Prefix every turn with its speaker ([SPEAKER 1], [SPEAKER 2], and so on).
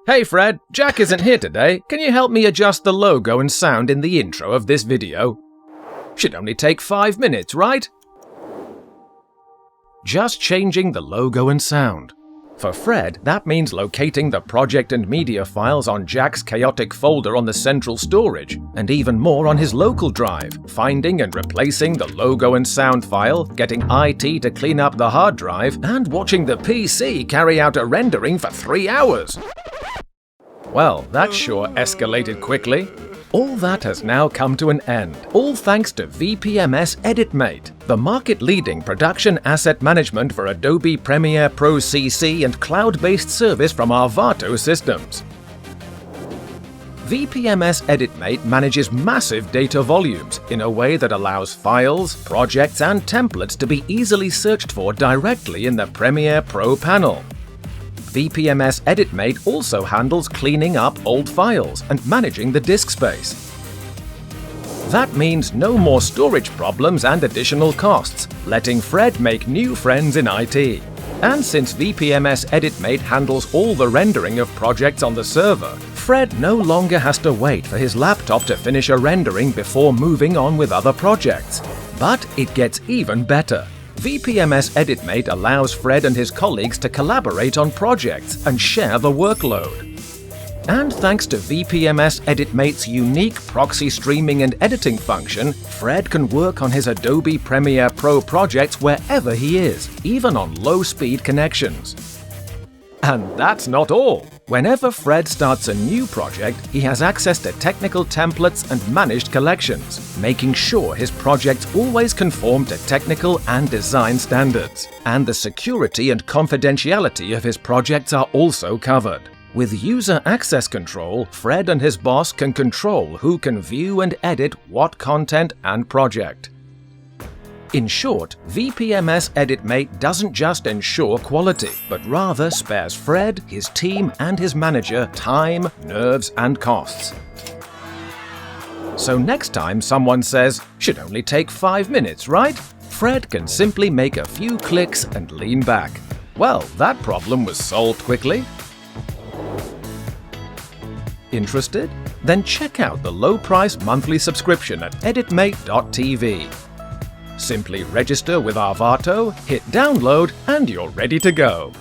[SPEAKER 1] Hey Fred, Jack isn't here today. Can you help me adjust the logo and sound in the intro of this video? Should only take 5 minutes, right? Just changing the logo and sound. For Fred, that means locating the project and media files on Jack's chaotic folder on the central storage, and even more on his local drive, finding and replacing the logo and sound file, getting IT to clean up the hard drive, and watching the PC carry out a rendering for 3 hours. Well, that sure escalated quickly. All that has now come to an end, all thanks to VPMS EditMate, the market-leading production asset management for Adobe Premiere Pro CC and cloud-based service from our Vato systems. VPMS EditMate manages massive data volumes in a way that allows files, projects, and templates to be easily searched for directly in the Premiere Pro panel. VPMS EditMate also handles cleaning up old files and managing the disk space. That means no more storage problems and additional costs, letting Fred make new friends in IT. And since VPMS EditMate handles all the rendering of projects on the server, Fred no longer has to wait for his laptop to finish a rendering before moving on with other projects. But it gets even better. VPMS EditMate allows Fred and his colleagues to collaborate on projects and share the workload. And thanks to VPMS EditMate's unique proxy streaming and editing function, Fred can work on his Adobe Premiere Pro projects wherever he is, even on low-speed connections. And that's not all. Whenever Fred starts a new project, he has access to technical templates and managed collections, making sure his projects always conform to technical and design standards. And the security and confidentiality of his projects are also covered. With user access control, Fred and his boss can control who can view and edit what content and project. In short, VPMS EditMate doesn't just ensure quality, but rather spares Fred, his team, and his manager time, nerves, and costs. So next time someone says, "Should only take 5 minutes, right?" Fred can simply make a few clicks and lean back. Well, that problem was solved quickly. Interested? Then check out the low-price monthly subscription at editmate.tv. Simply register with our Vato, hit download, and you're ready to go.